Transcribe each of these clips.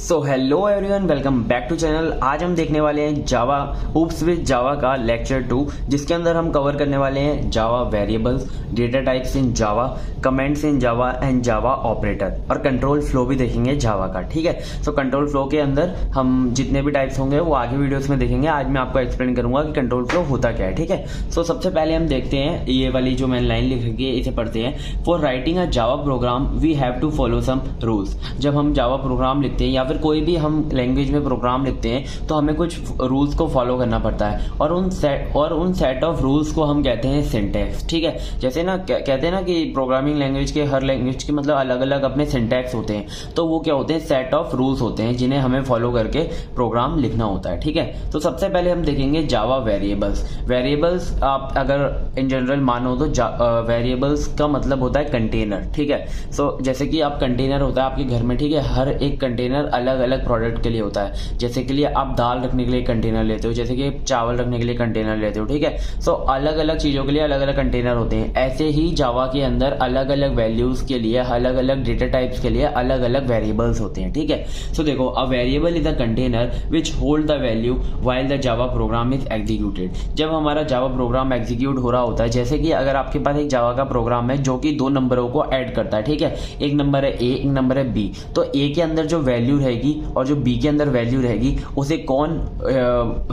So hello everyone, welcome back to channel. आज हम देखने वाले हैं जावा ऊप्स विद जावा का लेक्चर 2, जिसके अंदर हम कवर करने वाले हैं Java variables, data types in Java, comments in Java and Java operator, और कंट्रोल फ्लो भी देखेंगे जावा का। ठीक है, सो कंट्रोल फ्लो के अंदर हम जितने भी टाइप्स होंगे वो आगे वीडियोस में देखेंगे। आज मैं आपको एक्सप्लेन करूंगा कि कंट्रोल फ्लो होता क्या है। ठीक है, सो सबसे पहले हम देखते हैं ये वाली जो मैंने लाइन लिख रखी है, इसे पढ़ते हैं। For writing a Java program we have to follow some rules. जब हम जावा प्रोग्राम लिखते हैं या फिर कोई भी हम लैंग्वेज में प्रोग्राम लिखते हैं तो हमें कुछ रूल्स को फॉलो करना पड़ता है, और उन सेट ऑफ रूल्स को हम कहते हैं सिंटैक्स। ठीक है, जैसे ना कहते हैं ना कि प्रोग्रामिंग लैंग्वेज के हर लैंग्वेज के मतलब अलग अलग अपने सिंटैक्स होते हैं, तो वो क्या होते हैं, सेट ऑफ रूल्स होते हैं जिन्हें हमें फॉलो करके प्रोग्राम लिखना होता है। ठीक है, तो सबसे पहले हम देखेंगे जावा वेरिएबल्स। वेरिएबल्स आप अगर इन जनरल मानो तो वेरिएबल्स का मतलब होता है कंटेनर। ठीक है, सो जैसे कि आप कंटेनर होता है आपके घर में, ठीक है, हर एक कंटेनर अलग अलग प्रोडक्ट के लिए होता है। जैसे के लिए आप दाल रखने के लिए कंटेनर लेते हो, जैसे कि चावल रखने के लिए कंटेनर लेते हो। ठीक है, सो अलग अलग चीजों के लिए अलग अलग कंटेनर होते हैं। ऐसे ही जावा के अंदर अलग अलग वैल्यूज के लिए, अलग अलग डेटा टाइप्स के लिए अलग अलग वेरिएबल्स होते हैं। ठीक है, सो देखो, a variable is a container which hold the value while the Java program is executed. जब हमारा जावा प्रोग्राम एग्जीक्यूट हो रहा होता है, जैसे कि अगर आपके पास एक जावा का प्रोग्राम है जो कि दो नंबरों को ऐड करता है। ठीक है, एक नंबर है ए, एक नंबर है बी, तो ए के अंदर जो वैल्यू रहेगी और जो बी के अंदर वैल्यू रहेगी उसे कौन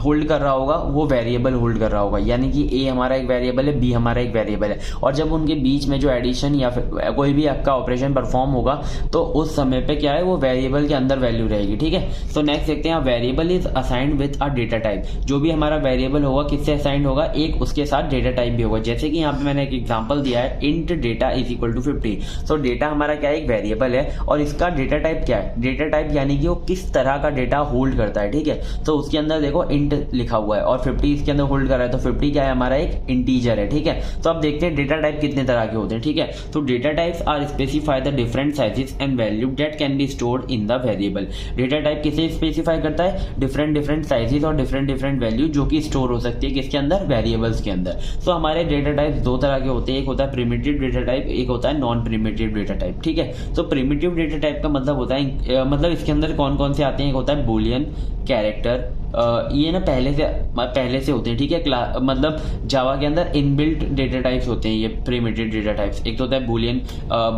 होल्ड कर रहा होगा, वो वेरिएबल होल्ड कर रहा होगा। यानी कि ए हमारा एक वेरिएबल है, बी हमारा एक वेरिएबल है, और जब उनके बीच में जो एडिशन या फिर कोई भी आपका ऑपरेशन परफॉर्म होगा तो उस समय पे क्या है, वो वेरिएबल के अंदर वैल्यू रहेगी। ठीक है, तो नेक्स्ट देखते हैं, variable is assigned with a data type. जो भी हमारा वेरिएबल होगा किससे असाइंड होगा, एक उसके साथ डेटा टाइप भी होगा। जैसे कि यहाँ पे मैंने एक एग्जांपल दिया है, int data is equal to 50। सो डेटा हमारा क्या है, एक वेरिएबल है, और इसका डेटा टाइप क्या है, डेटा टाइप यानी कि वो किस तरह का डेटा होल्ड करता है। ठीक है, तो उसके अंदर देखो इंट लिखा हुआ है और 50 इसके अंदर होल्ड कर रहा है, तो 50 क्या है, हमारा एक इंटीजर है। ठीक है, तो अब देखते हैं डेटा टाइप कितने तरह के होते हैं। ठीक है, तो data types are specify the different sizes and value that can be stored in the variable. Data type किसे स्पेसिफाई करता है, डिफरेंट साइजेस और डिफरेंट वैल्यू जो कि स्टोर हो सकती है किसके अंदर, वेरिएबल्स के अंदर। तो हमारे डेटा टाइप्स दो तरह के होते हैं, एक होता है प्रिमिटिव डेटा टाइप, एक होता है नॉन प्रिमिटिव डेटा टाइप। ठीक है, तो प्रिमिटिव डेटा टाइप का मतलब होता है मतलब इसके अंदर कौन कौन से आते हैं, एक होता है बूलियन, कैरेक्टर, ये ना पहले से होते हैं। ठीक है, मतलब जावा के अंदर इनबिल्ट डेटा टाइप्स होते हैं ये प्रिमिटिव डेटा टाइप्स। एक तो होता है बूलियन।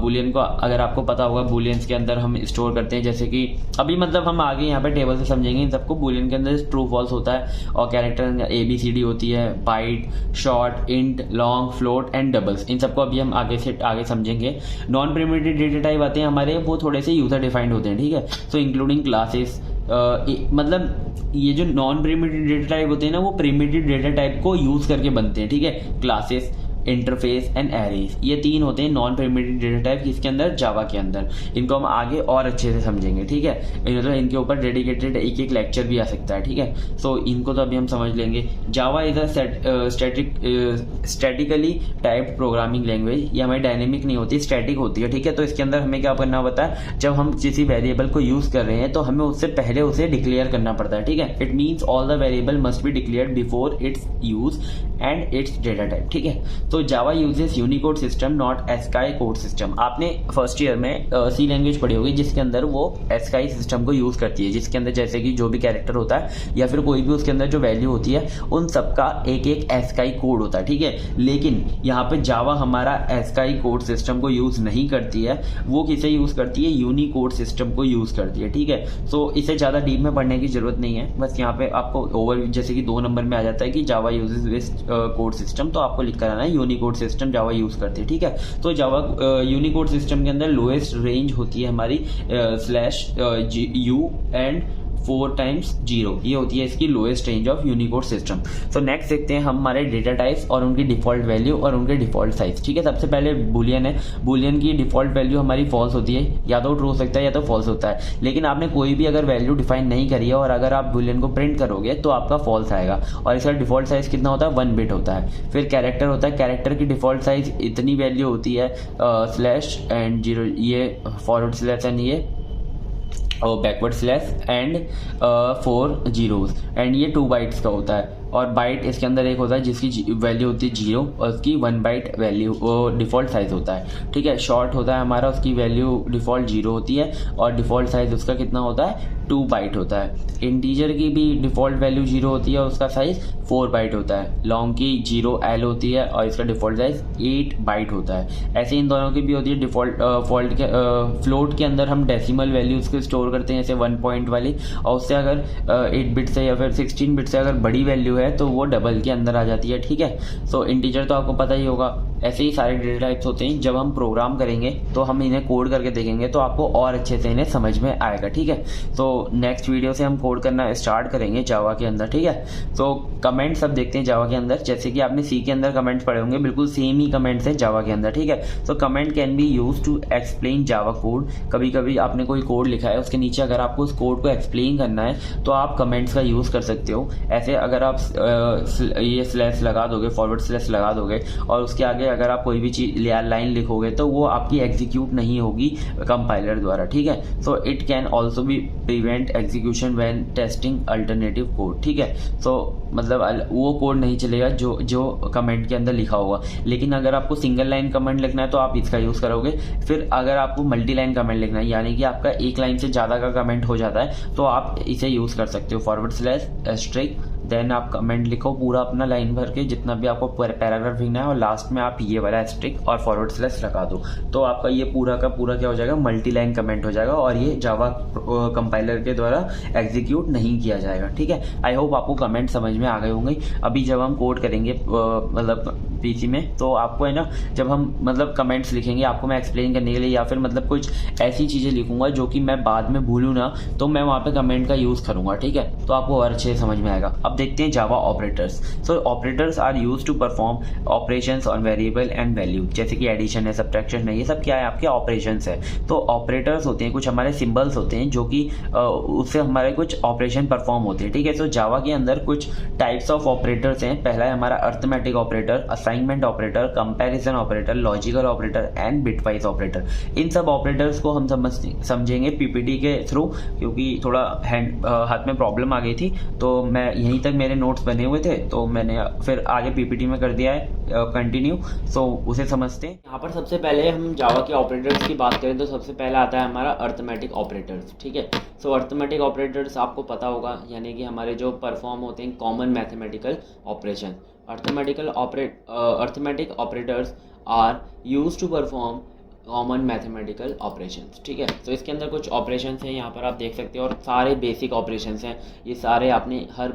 बूलियन को अगर आपको पता होगा, बूलियंस के अंदर हम स्टोर करते हैं, जैसे कि अभी मतलब हम आगे यहाँ पे टेबल से समझेंगे इन सबको। बूलियन के अंदर ट्रू फॉल्स होता है, और कैरेक्टर ABCD होती है, byte, short, int, long, float and doubles. इन सबको अभी हम आगे समझेंगे। नॉन प्रिमिटिव डेटा टाइप आते हैं हमारे, वो थोड़े से यूजर डिफाइंड होते हैं। ठीक है, सो इंक्लूडिंग क्लासेस, मतलब ये जो नॉन प्रिमिटिव डेटा टाइप होते हैं ना, वो प्रिमिटिव डेटा टाइप को यूज करके बनते हैं। ठीक है, क्लासेस, इंटरफेस एंड एरेज, ये तीन होते हैं नॉन प्रिमिटिव डेटा टाइप किसके अंदर, जावा के अंदर। इनको हम आगे और अच्छे से समझेंगे। ठीक है, मतलब इनके ऊपर डेडिकेटेड एक लेक्चर भी आ सकता है। ठीक है, सो इनको तो अभी हम समझ लेंगे। Java is a statically typed programming language. ये हमारी डायनेमिक नहीं होती, स्टैटिक होती है। ठीक है, तो इसके अंदर हमें क्या करना होता है, जब हम किसी वेरिएबल को यूज कर रहे हैं तो हमें उससे पहले उसे डिक्लेयर करना पड़ता है। ठीक है, it means all the variable must be declared before its use and its data type. ठीक है, तो Java uses Unicode system not ASCII code system. आपने फर्स्ट ईयर में सी लैंग्वेज पढ़ी होगी जिसके अंदर वो एस्काई सिस्टम को यूज करती है, जिसके अंदर जैसे कि जो भी कैरेक्टर होता है या फिर कोई भी उसके अंदर जो वैल्यू होती है उन सबका एक एक एस्काई कोड होता है। ठीक है, लेकिन यहाँ पे जावा हमारा एस्काई कोड सिस्टम को यूज नहीं करती है, वो किसे यूज करती है, यूनिकोड सिस्टम को यूज करती है। ठीक है, सो इसे ज्यादा डीप में पढ़ने की जरूरत नहीं है, बस यहाँ पे आपको ओवर जैसे कि 2 नंबर में आ जाता है कि जावा यूजेस दिस कोड सिस्टम, तो आपको लिख कर आना है यूनिकोड सिस्टम जावा यूज करती है। ठीक है, तो जावा यूनिकोड सिस्टम के अंदर लोएस्ट रेंज होती है हमारी /U एंड 4 times 0, ये होती है इसकी lowest range of Unicode system. So next देखते हैं हम हमारे डेटा टाइप्स और उनकी डिफॉल्ट वैल्यू और उनके डिफॉल्ट साइज। ठीक है, सबसे पहले बूलियन है। बूलियन की डिफॉल्ट वैल्यू हमारी फॉल्स होती है, या तो ट्रू हो सकता है या तो फॉल्स होता है। लेकिन आपने कोई भी अगर वैल्यू डिफाइन नहीं करी है और अगर आप बूलियन को प्रिंट करोगे तो आपका फॉल्स आएगा, और इसका डिफॉल्ट साइज कितना होता है, 1 बिट होता है। फिर कैरेक्टर होता है, कैरेक्टर की डिफॉल्ट साइज इतनी वैल्यू होती है, /0, ये /, एंड ये और backward slash and 4 zeros, and ये 2 बाइट्स का होता है। और बाइट इसके अंदर एक होता है जिसकी वैल्यू होती है 0 और उसकी 1 बाइट वैल्यू वो डिफ़ॉल्ट साइज़ होता है, ठीक है। शॉर्ट होता है हमारा, उसकी वैल्यू डिफ़ॉल्ट 0 होती है और डिफ़ॉल्ट साइज़ उसका कितना होता है 2 बाइट होता है। इंटीजर की भी डिफ़ॉल्ट वैल्यू 0 होती है और उसका साइज़ 4 बाइट होता है। लॉन्ग की 0L होती है और इसका डिफ़ॉल्ट साइज़ 8 बाइट होता है। ऐसे इन दोनों की भी होती है। डिफ़ॉल्ट फ्लोट के अंदर हम डेसिमल वैल्यूज़ को स्टोर करते हैं, जैसे 1 पॉइंट वाली, और उससे अगर 8 बिट से या फिर 16 बिट से अगर बड़ी वैल्यू है तो वो डबल के अंदर आ जाती है, ठीक है। सो इंटीजर तो आपको पता ही होगा। ऐसे ही सारे डेटा टाइप्स होते हैं। जब हम प्रोग्राम करेंगे तो हम इन्हें कोड करके देखेंगे तो आपको और अच्छे से इन्हें समझ में आएगा, ठीक है। तो नेक्स्ट वीडियो से हम कोड करना स्टार्ट करेंगे जावा के अंदर, ठीक है। तो कमेंट्स सब देखते हैं जावा के अंदर। जैसे कि आपने सी के अंदर कमेंट्स पढ़े होंगे, बिल्कुल सेम ही कमेंट्स हैं जावा के अंदर, ठीक है। तो comment can be use to explain Java code. कभी कभी आपने कोई कोड लिखा है, उसके नीचे अगर आपको उस कोड को एक्सप्लेन करना है तो आप कमेंट्स का यूज़ कर सकते हो। ऐसे अगर आप ये स्लैश लगा दोगे, फॉरवर्ड स्लैश लगा दोगे और उसके आगे अगर आप कोई भी चीज लाइन लिखोगे तो वो आपकी एग्जीक्यूट नहीं होगी कंपाइलर द्वारा, ठीक है। So it can also be prevent execution when testing alternative code, ठीक है। सो मतलब वो कोड नहीं चलेगा जो कमेंट के अंदर लिखा होगा। लेकिन अगर आपको सिंगल लाइन कमेंट लिखना है तो आप इसका यूज़ करोगे। फिर अगर आपको मल्टी लाइन कमेंट लिखना है, यानी कि आपका एक लाइन से ज़्यादा का कमेंट हो जाता है, तो आप इसे यूज़ कर सकते हो, फॉरवर्ड स्लैश एस्ट्रिक, देन आप कमेंट लिखो पूरा अपना लाइन भर के जितना भी आपको पैराग्राफ लिखना है, और लास्ट में आप ये वाला एस्ट्रिक और फॉरवर्ड स्लैश लगा दो। तो आपका ये पूरा का पूरा क्या हो जाएगा, मल्टी लाइन कमेंट हो जाएगा और ये जावा कंपाइलर के द्वारा एग्जीक्यूट नहीं किया जाएगा, ठीक है। आई होप आपको कमेंट समझ में आ गए होंगे। अभी जब हम कोड करेंगे मतलब पीसी में, तो आपको है ना, जब हम मतलब कमेंट्स लिखेंगे आपको मैं एक्सप्लेन करने के लिए, या फिर मतलब कुछ ऐसी चीज़ें लिखूंगा जो कि मैं बाद में भूलूँ ना, तो मैं वहाँ पे कमेंट का यूज़ करूँगा, ठीक है। तो आपको और अच्छे से समझ में आएगा। अब देखते हैं Java operators. So operators are use to perform operations on variable and value, जैसे कि एडिशन है, सब्ट्रैक्शन है, ये सब क्या है, आपके ऑपरेशंस है। तो ऑपरेटर्स होते हैं, कुछ हमारे सिंबल्स होते हैं जो कि उससे हमारे कुछ ऑपरेशन परफॉर्म होते हैं, ठीक है। सो जावा के अंदर कुछ टाइप्स ऑफ ऑपरेटर्स हैं। पहला है हमारा arithmetic operator, assignment operator, comparison operator, logical operator and bitwise operator. इन सब ऑपरेटर्स को हम समझेंगे पीपीटी के थ्रू, क्योंकि थोड़ा हाथ में प्रॉब्लम आ गई थी, तो मैं यहीं तक मेरे नोट्स बने हुए थे, तो मैंने फिर आगे पीपीटी में कर दिया है कंटिन्यू। सो उसे समझते हैं। यहाँ पर सबसे पहले हम जावा के ऑपरेटर्स की बात करें तो सबसे पहला आता है हमारा अर्थमेटिक ऑपरेटर्स, ठीक है। सो अर्थमेटिक ऑपरेटर्स आपको पता होगा, यानी कि हमारे जो परफॉर्म होते हैं common mathematical operation. Arithmetic operators are use to perform common mathematical operations, ठीक है। तो इसके अंदर कुछ ऑपरेशंस हैं, यहाँ पर आप देख सकते हो, और सारे बेसिक ऑपरेशंस हैं। ये सारे आपने हर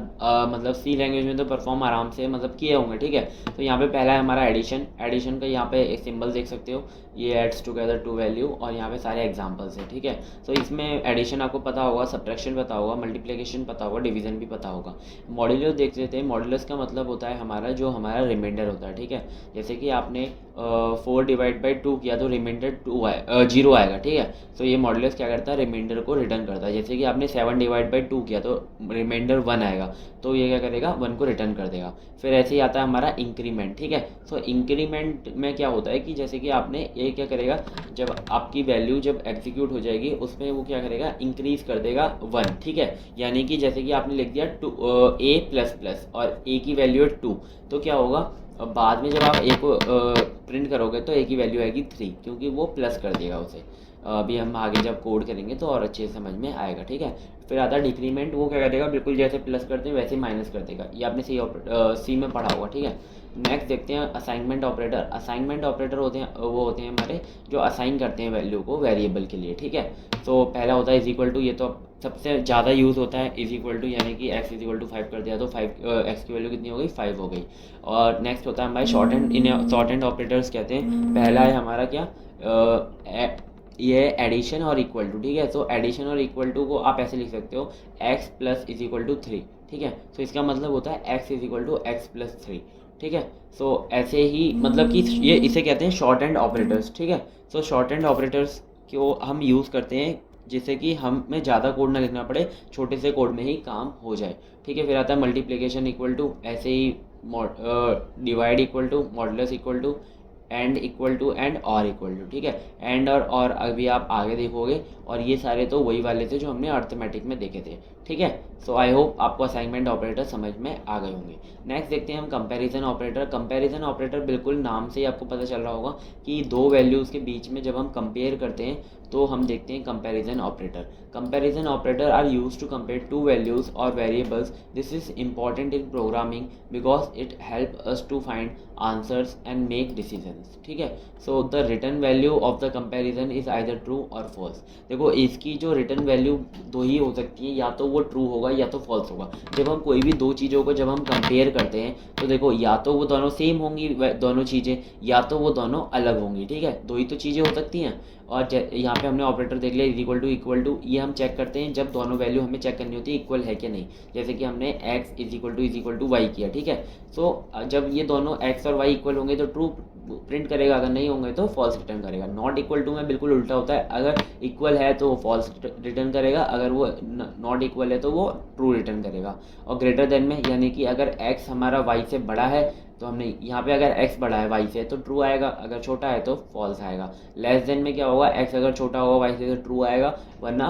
मतलब सी लैंग्वेज में तो परफॉर्म आराम से मतलब किए होंगे, ठीक है। तो यहाँ पे पहला है हमारा एडिशन। एडिशन का यहाँ पे एक सिंबल देख सकते हो, ये एड्स टुगेदर टू वैल्यू, और यहाँ पे सारे एग्जांपल्स हैं, ठीक है। तो इसमें एडिशन आपको पता होगा, सब्ट्रैक्शन पता होगा, मल्टीप्लिकेशन पता होगा, डिवीजन भी पता होगा। मॉड्यूलस देख लेते हैं। मॉड्यूलस का मतलब होता है हमारा जो हमारा रिमाइंडर होता है, ठीक है। जैसे कि आपने 4 डिवाइड बाई 2 किया तो रिमाइंडर 0 आएगा, ठीक है। तो ये मॉड्यूलस क्या करता है, रिमाइंडर को रिटर्न करता है। जैसे कि आपने 7 डिवाइड बाई 2 किया तो रिमाइंडर 1 आएगा, तो ये क्या करेगा, 1 को रिटर्न कर देगा। फिर ऐसे ही आता है हमारा इंक्रीमेंट, ठीक है। तो इंक्रीमेंट में क्या होता है कि जैसे कि आपने ये क्या करेगा, जब आपकी वैल्यू जब एग्जीक्यूट हो जाएगी उसमें वो क्या करेगा, इंक्रीज कर देगा 1, ठीक है। यानी कि जैसे कि आपने लिख दिया a++ और a की वैल्यू है 2, तो क्या होगा, बाद में जब आप a को प्रिंट करोगे तो a की वैल्यू आएगी 3, क्योंकि वो प्लस कर देगा उसे। अभी हम आगे जब कोड करेंगे तो और अच्छे से समझ में आएगा, ठीक है। फिर आता है डिक्रीमेंट। वो क्या करेगा, बिल्कुल जैसे प्लस करते हैं वैसे माइनस कर देगा। ये आपने सी में पढ़ा होगा, ठीक है। नेक्स्ट देखते हैं असाइनमेंट ऑपरेटर। असाइनमेंट ऑपरेटर होते हैं, वो होते हैं हमारे जो असाइन करते हैं वैल्यू को वेरिएबल के लिए, ठीक है। तो पहला होता है इज इक्वल टू, ये तो सबसे ज़्यादा यूज़ होता है, इज इक्वल टू, यानी कि x इज इक्वल टू 5 कर दिया तो 5 x की वैल्यू कितनी हो गई, 5 हो गई। और नेक्स्ट होता है हमारे शॉर्ट एंड ऑपरेटर्स कहते हैं। पहला है हमारा क्या, ये एडिशन और इक्वल टू, ठीक है। तो एडिशन और इक्वल टू को आप ऐसे लिख सकते हो, x plus is equal to 3, ठीक है। तो इसका मतलब होता है x is equal to x plus 3, ठीक है। सो ऐसे ही मतलब कि ये इसे कहते हैं शॉर्ट एंड ऑपरेटर्स, ठीक है। सो शॉर्ट एंड ऑपरेटर्स को हम यूज़ करते हैं जिससे कि हमें ज़्यादा कोड ना लिखना पड़े, छोटे से कोड में ही काम हो जाए, ठीक है। फिर आता है मल्टीप्लिकेशन इक्वल टू, ऐसे ही divide equal to, modulus equal to, and equal to and और इक्वल टू, ठीक है। एंड और अभी आप आगे देखोगे, और ये सारे तो वही वाले थे जो हमने अर्थमेटिक में देखे थे, ठीक है। सो आई होप आपको असाइनमेंट ऑपरेटर समझ में आ गए होंगे। नेक्स्ट देखते हैं हम कंपैरिजन ऑपरेटर। कंपैरिजन ऑपरेटर बिल्कुल नाम से ही आपको पता चल रहा होगा कि दो वैल्यूज़ के बीच में जब हम कंपेयर करते हैं तो हम देखते हैं comparison operator. Comparison operator are used to compare two values और variables. This is important in programming because it help us to find answers and make decisions, ठीक है। So the return value of the comparison is either true और false. देखो इसकी जो return value दो ही हो सकती है, या तो वो ट्रू होगा या तो फॉल्स होगा। जब हम कोई भी दो चीज़ों को जब हम कंपेयर करते हैं तो देखो या तो वो दोनों सेम होंगी दोनों चीज़ें, या तो वो दोनों अलग होंगी, ठीक है। दो ही तो चीज़ें हो सकती हैं। और यहाँ पे हमने ऑपरेटर देख लिया इक्वल टू, ये हम चेक करते हैं जब दोनों वैल्यू हमें चेक करनी होती है इक्वल है कि नहीं। जैसे कि हमने x is equal to y किया, ठीक है। सो जब ये दोनों x और y इक्वल होंगे तो ट्रू प्रिंट करेगा, अगर नहीं होंगे तो फॉल्स रिटर्न करेगा। नॉट इक्वल टू में बिल्कुल उल्टा होता है, अगर इक्वल है तो वो फॉल्स रिटर्न करेगा, अगर वो नॉट इक्वल है तो वो ट्रू रिटर्न करेगा। और ग्रेटर देन में यानी कि अगर x हमारा y से बड़ा है तो हमने यहाँ पे अगर x बड़ा है y से तो ट्रू आएगा, अगर छोटा है तो फॉल्स आएगा। लेस देन में क्या होगा, x अगर छोटा होगा y से तो ट्रू आएगा, वरना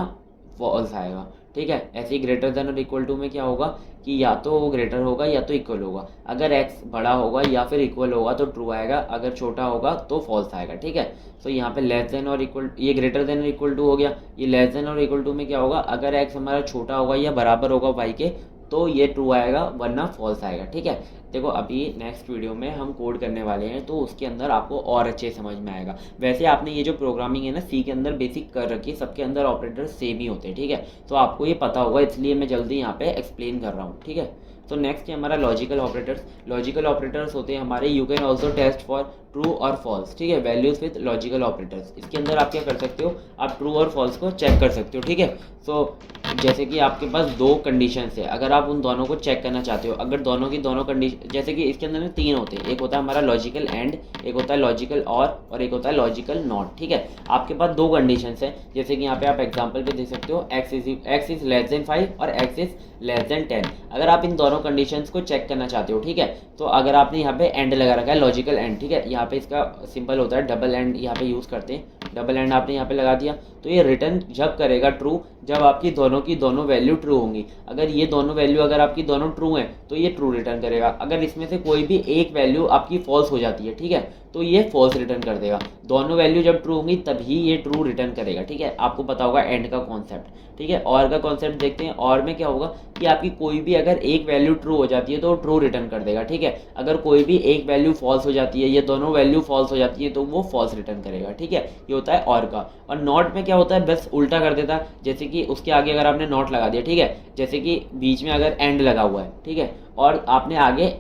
फॉल्स आएगा, ठीक है। ऐसे ही ग्रेटर देन और इक्वल टू में क्या होगा कि या तो वो ग्रेटर होगा या तो इक्वल होगा। अगर x बड़ा होगा या फिर इक्वल होगा तो ट्रू आएगा, अगर छोटा होगा तो फॉल्स आएगा, ठीक है। सो यहाँ पे लेस देन और इक्वल, ये ग्रेटर देन और इक्वल टू हो गया। ये लेस देन और इक्वल टू में क्या होगा, अगर x हमारा छोटा होगा या बराबर होगा y के तो ये ट्रू आएगा, वरना फॉल्स आएगा, ठीक है। देखो अभी नेक्स्ट वीडियो में हम कोड करने वाले हैं तो उसके अंदर आपको और अच्छे समझ में आएगा। वैसे आपने ये जो प्रोग्रामिंग है ना सी के अंदर बेसिक कर रखी है, सबके अंदर ऑपरेटर सेम ही होते हैं, ठीक है। तो आपको ये पता होगा, इसलिए मैं जल्दी यहाँ पे एक्सप्लेन कर रहा हूँ, ठीक है। तो नेक्स्ट है हमारा लॉजिकल ऑपरेटर्स। लॉजिकल ऑपरेटर्स होते हैं हमारे, you can also test for true और फॉल्स, ठीक है, वैल्यूज विद लॉजिकल ऑपरेटर्स। इसके अंदर आप क्या कर सकते हो, आप ट्रू और फॉल्स को चेक कर सकते हो, ठीक है। सो जैसे कि आपके पास दो कंडीशंस है, अगर आप उन दोनों को चेक करना चाहते हो, अगर दोनों की दोनों कंडीशन, जैसे कि इसके अंदर में तीन होते हैं, एक होता है हमारा लॉजिकल एंड, एक होता है लॉजिकल और एक होता है लॉजिकल नॉट, ठीक है। आपके पास दो कंडीशंस है, जैसे कि यहाँ पे आप एग्जांपल पे देख सकते हो x इज लेस देन 5 और x इज लेस देन 10। अगर आप इन दोनों कंडीशंस को चेक करना चाहते हो, ठीक है, तो अगर आपने यहाँ पे एंड लगा रखा है, लॉजिकल एंड, ठीक है, यहाँ पे इसका सिंपल होता है डबल एंड, यहाँ पे यूज़ करते हैं, डबल एंड आपने यहाँ पे लगा दिया तो ये रिटर्न जब करेगा ट्रू जब आपकी दोनों वैल्यू ट्रू होंगी। अगर ये दोनों वैल्यू अगर आपकी दोनों ट्रू हैं तो ये ट्रू रिटर्न करेगा। अगर इसमें से कोई भी एक वैल्यू आपकी फॉल्स हो जाती है, ठीक है, तो ये फॉल्स रिटर्न कर देगा। दोनों वैल्यू जब ट्रू होंगी तभी ये ट्रू रिटर्न करेगा, ठीक है। आपको पता होगा एंड का कॉन्सेप्ट, ठीक है। और का कॉन्सेप्ट देखते हैं। और में क्या होगा कि आपकी कोई भी अगर एक वैल्यू ट्रू हो जाती है तो ट्रू रिटर्न कर देगा, ठीक है। अगर कोई भी एक वैल्यू फॉल्स हो जाती है, ये दोनों वैल्यू फॉल्स हो जाती है तो वो फॉल्स रिटर्न करेगा, ठीक है। ये होता है और का। और नॉट में क्या होता है, बस उल्टा कर देता है। जैसे कि उसके आगे अगर आपने नॉट लगा दिया, ठीक है, जैसे कि बीच में अगर एंड लगा हुआ है, ठीक है, और आपने आगे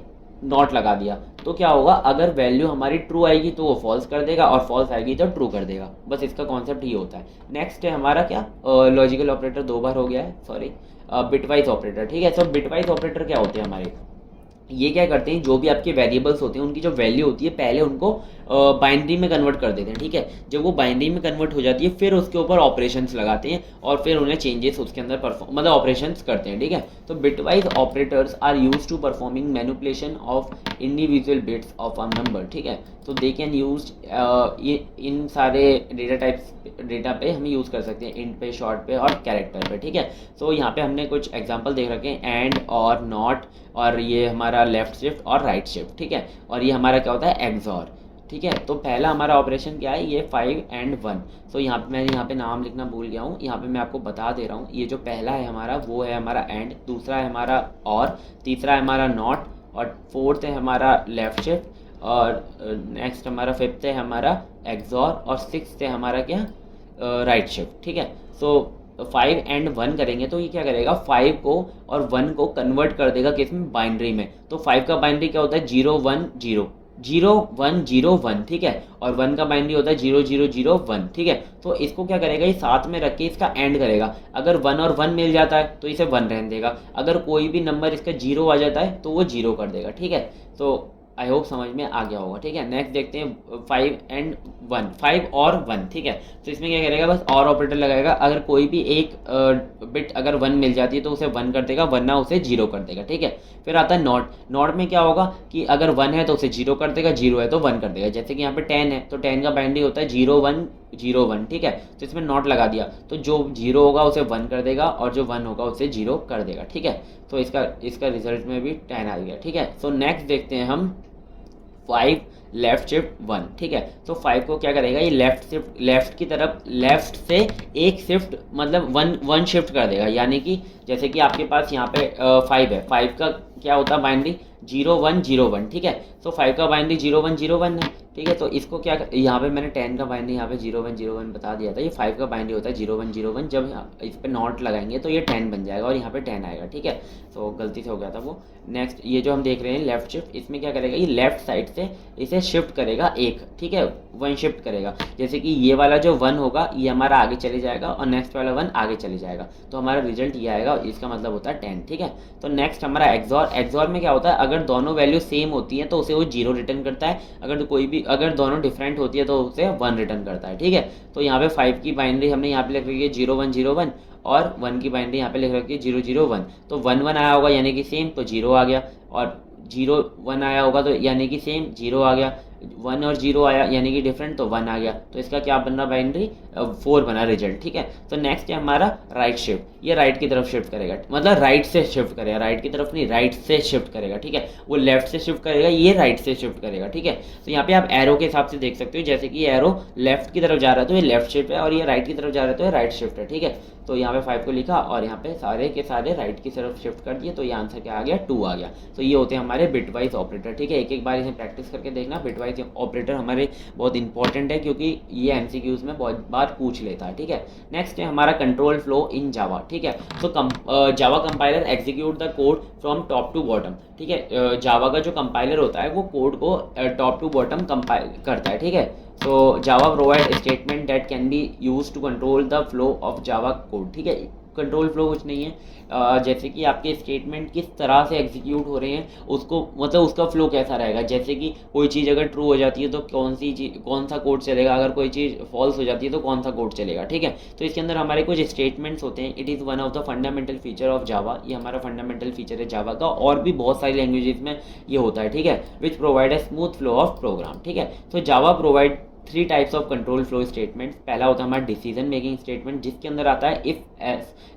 नॉट लगा दिया तो क्या होगा, अगर वैल्यू हमारी ट्रू आएगी तो वो फॉल्स कर देगा और फॉल्स आएगी तो ट्रू कर देगा। बस इसका कॉन्सेप्ट ये होता है। नेक्स्ट है हमारा क्या, लॉजिकल ऑपरेटर, दो बार हो गया है, सॉरी, बिटवाइज ऑपरेटर, ठीक है। तो बिटवाइज ऑपरेटर क्या होते हैं हमारे, ये क्या करते हैं, जो भी आपके वेरिएबल्स होते हैं उनकी जो वैल्यू होती है पहले उनको बाइनरी में कन्वर्ट कर देते हैं, ठीक है। जब वो बाइनरी में कन्वर्ट हो जाती है फिर उसके ऊपर ऑपरेशंस लगाते हैं और फिर उन्हें चेंजेस उसके अंदर परफॉर्म मतलब ऑपरेशंस करते हैं, ठीक है। तो bitwise operators are used to performing manipulation of individual bits of a number, ठीक है। तो दे कैन यूज इन सारे डेटा पे हम यूज़ कर सकते हैं, इंट पे, शॉर्ट पे और कैरेक्टर पे, ठीक है। तो यहाँ पे हमने कुछ एग्जांपल देख रखे हैं, एंड और नॉट, और ये हमारा लेफ्ट शिफ्ट और राइट शिफ्ट, ठीक है। और ये हमारा क्या होता है, एक्सऑर, ठीक है। तो पहला हमारा ऑपरेशन क्या है, ये 5 and 1। तो यहाँ पे मैं यहाँ पे नाम लिखना भूल गया हूँ, यहाँ पे मैं आपको बता दे रहा हूँ। ये जो पहला है हमारा वो है हमारा एंड, दूसरा है हमारा और, तीसरा है हमारा नॉट, और फोर्थ है हमारा लेफ्ट शिफ्ट, और नेक्स्ट हमारा फिफ्थ है हमारा एक्सॉर, और सिक्स्थ है हमारा क्या, राइट शिफ्ट, ठीक है। सो 5 and 1 करेंगे तो ये क्या करेगा, 5 को और 1 को कन्वर्ट कर देगा किसमें, बाइनरी में। तो 5 का बाइनरी क्या होता है, 0 1 0 0 1 0 1, ठीक है। और 1 का बाइनरी होता है 0 0 0 1, ठीक है। तो इसको क्या करेगा, ये साथ में रख के इसका एंड करेगा। अगर 1 और 1 मिल जाता है तो इसे 1 रहने देगा, अगर कोई भी नंबर इसका 0 आ जाता है तो वो 0 कर देगा, ठीक है। तो आई होप समझ में आ गया होगा, ठीक है। नेक्स्ट देखते हैं 5 एंड 1, 5 और 1, ठीक है। तो इसमें क्या करेगा, बस और ऑपरेटर लगाएगा। अगर कोई भी एक बिट अगर 1 मिल जाती है तो उसे 1 कर देगा, वरना उसे 0 कर देगा, ठीक है। फिर आता है नॉट। नॉट में क्या होगा कि अगर 1 है तो उसे 0 कर देगा, 0 है तो 1 कर देगा। जैसे कि यहाँ पे 10 है तो 10 का बाइनरी होता है 0 1 0 1, ठीक है। तो इसमें नॉट लगा दिया तो जो 0 होगा उसे 1 कर देगा और जो 1 होगा उसे 0 कर देगा, ठीक है। तो इसका रिजल्ट में भी 10 आ गया, ठीक है। सो नेक्स्ट देखते हैं हम 5 लेफ्ट शिफ्ट 1, ठीक है। तो 5 को क्या करेगा, ये लेफ्ट की तरफ लेफ्ट से एक शिफ्ट मतलब वन शिफ्ट कर देगा। यानी कि जैसे कि आपके पास यहाँ पे 5 है, 5 का क्या होता है बाइनरी 0 1 0 1, ठीक है। तो 5 का बाइनरी 0 1 0 1 है, ठीक है। तो इसको क्या, यहाँ पे मैंने 10 का बाइनरी यहाँ पे 0 1 0 1 बता दिया था। ये 5 का बाइनरी होता है 0 1 0 1। जब इस पे नॉट लगाएंगे तो ये 10 बन जाएगा और यहाँ पे 10 आएगा, ठीक है। तो गलती से हो गया था वो। नेक्स्ट ये जो हम देख रहे हैं लेफ्ट शिफ्ट, इसमें क्या करेगा, ये लेफ्ट साइड से इसे शिफ्ट करेगा एक, ठीक है, 1 शिफ्ट करेगा। जैसे कि ये वाला जो 1 होगा ये हमारा आगे चले जाएगा और नेक्स्ट वाला 1 आगे चले जाएगा, तो हमारा रिजल्ट ये आएगा। इसका मतलब होता है 10, ठीक है। तो नेक्स्ट हमारा एक्सॉर। एक्सॉर में क्या होता है, अगर दोनों वैल्यू सेम होती हैं तो उसे वो 0 रिटर्न करता है। अगर दोनों डिफरेंट होती है तो उसे 1 रिटर्न करता है, ठीक है। तो यहाँ पे 5 की बाइनरी हमने यहाँ पे लिख रखी है 0 1 0 1 और 1 की बाइनरी यहाँ पे लिख रखी है 0 0 1। तो 1 1 आया होगा यानी कि सेम, तो 0 आ गया। और 0 1 आया होगा तो यानी कि सेम, 0 आ गया। 1 और 0 आया यानी कि डिफरेंट, तो 1 आ गया। तो इसका क्या बन रहा बाइनरी 4 बना रिजल्ट, ठीक है। तो नेक्स्ट है हमारा राइट शिफ्ट। ये राइट की तरफ शिफ्ट करेगा, मतलब राइट से शिफ्ट करेगा, राइट की तरफ नहीं, राइट से शिफ्ट करेगा, ठीक है। वो लेफ्ट से शिफ्ट करेगा, ये राइट से शिफ्ट करेगा, ठीक है। तो यहाँ पे आप एरो के हिसाब से देख सकते हो, जैसे कि एरो लेफ्ट की तरफ जा रहा है तो ये लेफ्ट शिफ्ट है और ये राइट की तरफ जा रहा है तो ये राइट शिफ्ट है, ठीक है। तो यहाँ पे 5 को लिखा और यहाँ पे सारे के सारे राइट की तरफ शिफ्ट कर दिए, तो ये आंसर क्या आ गया 2 आ गया। तो ये होते हैं हमारे बिटवाइज ऑपरेटर, ठीक है। एक एक बार इसे प्रैक्टिस करके देखना। बिटवाइज ऑपरेटर हमारे बहुत इंपॉर्टेंट है क्योंकि ये एमसीक्यूज में बहुत बार पूछ लेता है, ठीक है। नेक्स्ट है हमारा कंट्रोल फ्लो इन जावा, ठीक है। तो Java compiler execute the code from top to bottom, ठीक है। जावा का जो कंपाइलर होता है वो कोड को टॉप टू बॉटम कंपाइल करता है, ठीक है। तो Java provide statement that can be use to control the flow of Java code, ठीक है। कंट्रोल फ्लो कुछ नहीं है, जैसे कि आपके स्टेटमेंट किस तरह से एग्जीक्यूट हो रहे हैं उसको, मतलब उसका फ्लो कैसा रहेगा। जैसे कि कोई चीज़ अगर ट्रू हो जाती है तो कौन सा कोड चलेगा, अगर कोई चीज़ फॉल्स हो जाती है तो कौन सा कोड चलेगा, ठीक है। तो इसके अंदर हमारे कुछ स्टेटमेंट्स होते हैं। It is one of the fundamental feature of Java. ये हमारा फंडामेंटल फीचर है जावा का, और भी बहुत सारी लैंग्वेजेस में ये होता है, ठीक है। Which provide a smooth flow of program, ठीक है। तो Java provide 3 types of control flow statements. पहला होता है हमारा डिसीजन मेकिंग स्टेटमेंट, जिसके अंदर आता है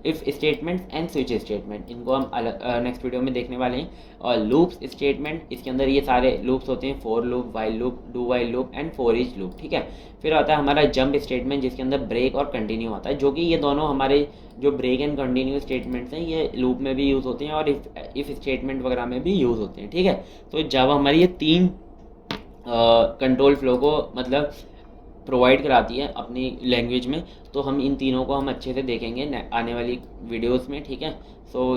if statement and switch statement. इनको हम अलग नेक्स्ट वीडियो में देखने वाले हैं। और लूप्स स्टेटमेंट, इसके अंदर ये सारे लूप्स होते हैं, for loop, while loop, do while loop and for each loop, ठीक है। फिर आता है हमारा जंप स्टेटमेंट, जिसके अंदर ब्रेक और कंटिन्यू आता है, जो कि ये दोनों हमारे जो ब्रेक एंड कंटिन्यू स्टेटमेंट्स हैं ये लूप में भी यूज़ होते हैं और इफ स्टेटमेंट वगैरह में भी यूज़ होते हैं, ठीक है। तो जावा हमारी ये 3 कंट्रोल फ्लो को मतलब प्रोवाइड कराती है अपनी लैंग्वेज में। तो हम इन तीनों को हम अच्छे से देखेंगे आने वाली वीडियोस में, ठीक है। सो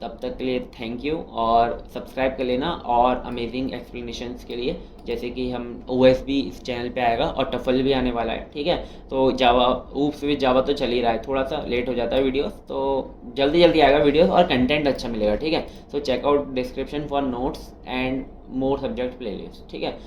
तब तक के लिए थैंक यू, और सब्सक्राइब कर लेना और अमेजिंग एक्सप्लेनेशंस के लिए। जैसे कि हम OS भी इस चैनल पे आएगा और टफल भी आने वाला है, ठीक है। तो जावा ऊप्स विद जावा तो चल ही रहा है, थोड़ा सा लेट हो जाता है वीडियोस, तो जल्दी जल्दी आएगा वीडियोस और कंटेंट अच्छा मिलेगा, ठीक है। So check out description for notes and more subject playlist, ठीक है।